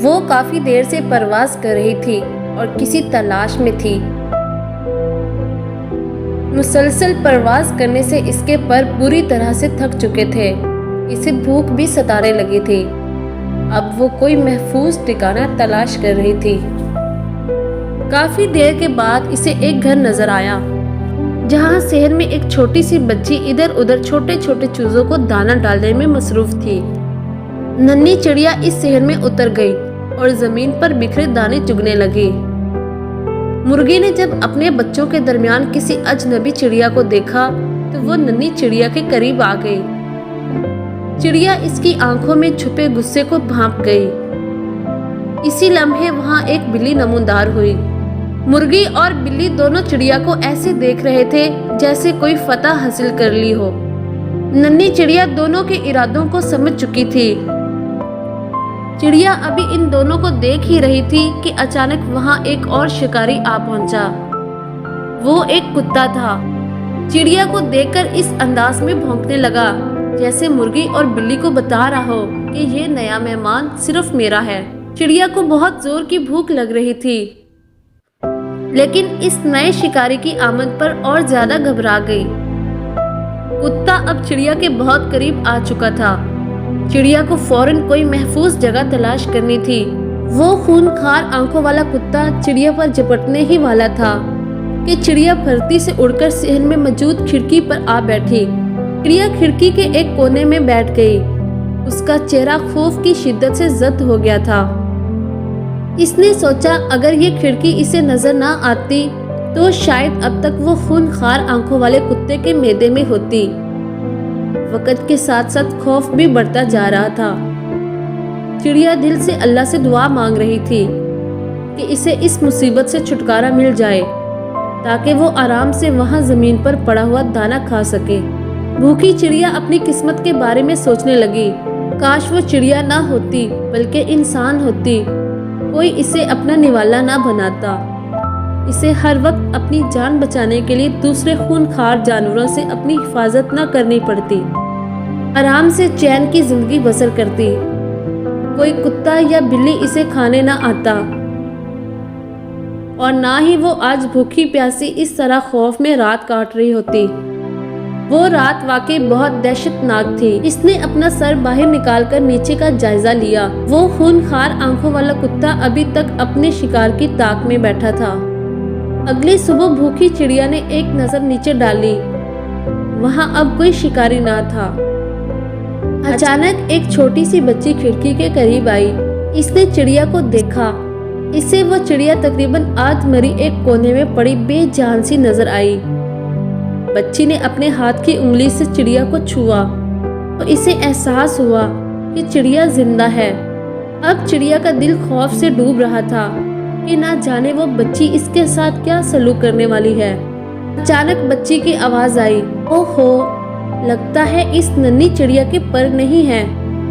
وہ کافی دیر سے پرواز کر رہی تھی اور کسی تلاش میں تھی۔ مسلسل پرواز کرنے سے اس کے پر بری طرح سے تھک چکے تھے۔ اسے بھوک بھی ستانے لگی تھی۔ اب وہ کوئی محفوظ ٹھکانہ تلاش کر رہی تھی۔ کافی دیر کے بعد اسے ایک گھر نظر آیا، جہاں صحن میں ایک چھوٹی سی بچی ادھر ادھر چھوٹے چھوٹے چوزوں کو دانہ ڈالنے میں مصروف تھی۔ ننھی چڑیا اس صحن میں اتر گئی اور زمین پر بکھرے دانے چگنے لگی۔ مرغی نے جب اپنے بچوں کے درمیان کسی اجنبی چڑیا کو دیکھا تو وہ ننھی چڑیا کے قریب آ گئی۔ چڑیا اس کی آنکھوں میں چھپے غصے کو بھانپ گئی۔ اسی لمحے وہاں ایک بلی نمودار ہوئی۔ مرغی اور بلی دونوں چڑیا کو ایسے دیکھ رہے تھے جیسے کوئی فتح حاصل کر لی ہو۔ ننھی چڑیا دونوں کے ارادوں کو سمجھ چکی تھی۔ چڑیا ابھی ان دونوں کو دیکھ ہی رہی تھی کہ اچانک وہاں ایک اور شکاری آ پہنچا۔ وہ ایک کتا تھا۔ چڑیا کو دیکھ کر اس انداز میں بھونکنے لگا جیسے مرغی اور بلی کو بتا رہا ہو کہ یہ نیا مہمان صرف میرا ہے۔ چڑیا کو بہت زور کی بھوک لگ رہی تھی، لیکن اس نئے شکاری کی آمد پر اور زیادہ گھبرا گئی۔ کتا اب چڑیا کے بہت قریب آ چکا تھا۔ چڑیا کو فوراً کوئی محفوظ جگہ تلاش کرنی تھی۔ وہ خونخوار آنکھوں والا کتا چڑیا پر جپٹنے ہی والا تھا کہ چڑیا پھرتی سے اڑ کر صحن میں موجود کھڑکی پر آ بیٹھی۔ چڑیا کھڑکی کے ایک کونے میں بیٹھ گئی۔ اس کا چہرہ خوف کی شدت سے زد ہو گیا تھا۔ اس نے سوچا اگر یہ کھڑکی اسے نظر نہ آتی تو شاید اب تک وہ خونخوار آنکھوں والے کتے کے معدے میں ہوتی۔ وقت کے ساتھ ساتھ خوف بھی بڑھتا جا رہا تھا۔ چڑیا دل سے اللہ سے دعا مانگ رہی تھی کہ اسے اس مصیبت سے چھٹکارا مل جائے تاکہ وہ آرام سے وہاں زمین پر پڑا ہوا دانہ کھا سکے۔ بھوکی چڑیا اپنی قسمت کے بارے میں سوچنے لگی۔ کاش وہ چڑیا نہ ہوتی بلکہ انسان ہوتی، کوئی اسے اپنا نوالا نہ بناتا، اسے ہر وقت اپنی جان بچانے کے لیے دوسرے خونخوار جانوروں سے اپنی حفاظت نہ کرنی پڑتی، آرام سے چین کی زندگی بسر کرتی، کوئی کتا یا بلی اسے کھانے نہ آتا، اور نہ ہی وہ آج بھوکی پیاسی اس طرح خوف میں رات کاٹ رہی ہوتی۔ وہ رات واقعی بہت دہشت ناک تھی۔ اس نے اپنا سر باہر نکال کر نیچے کا جائزہ لیا۔ وہ خونخوار آنکھوں والا کتا ابھی تک اپنے شکار کی تاک میں بیٹھا تھا۔ اگلی صبح بھوکی چڑیا نے ایک نظر نیچے ڈالی۔ وہاں اب کوئی شکاری نہ تھا۔ اچانک ایک چھوٹی سی بچی کھڑکی کے قریب آئی۔ اس نے چڑیا کو دیکھا۔ اسے وہ چڑیا تقریباً آدھ مری ایک کونے میں پڑی بے جان سی نظر آئی۔ بچی نے اپنے ہاتھ کی انگلی سے چڑیا کو چھوا تو اسے احساس ہوا کہ چڑیا زندہ ہے۔ اب چڑیا کا دل خوف سے ڈوب رہا تھا کہ نہ جانے وہ بچی اس کے ساتھ کیا سلوک کرنے والی ہے۔ اچانک بچی کی آواز آئی، اوہو، لگتا ہے اس ننھی چڑیا کے پر نہیں ہے۔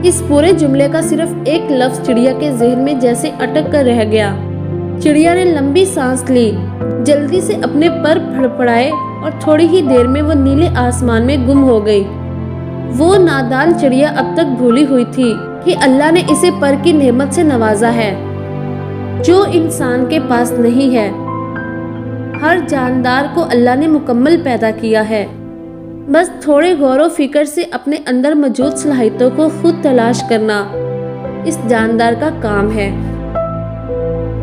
اس پورے جملے کا صرف ایک لفظ چڑیا کے ذہن میں جیسے اٹک کر رہ گیا۔ چڑیا نے لمبی سانس لی، جلدی سے اپنے پر پھڑپڑائے اور تھوڑی ہی دیر میں وہ نیلے آسمان میں گم ہو گئی۔ وہ نادان چڑیا اب تک بھولی ہوئی تھی کہ اللہ نے اسے پر کی نعمت سے نوازا ہے جو انسان کے پاس نہیں ہے۔ ہر جاندار کو اللہ نے مکمل پیدا کیا ہے، بس تھوڑے غور و فکر سے اپنے اندر موجود صلاحیتوں کو خود تلاش کرنا اس جاندار کا کام ہے۔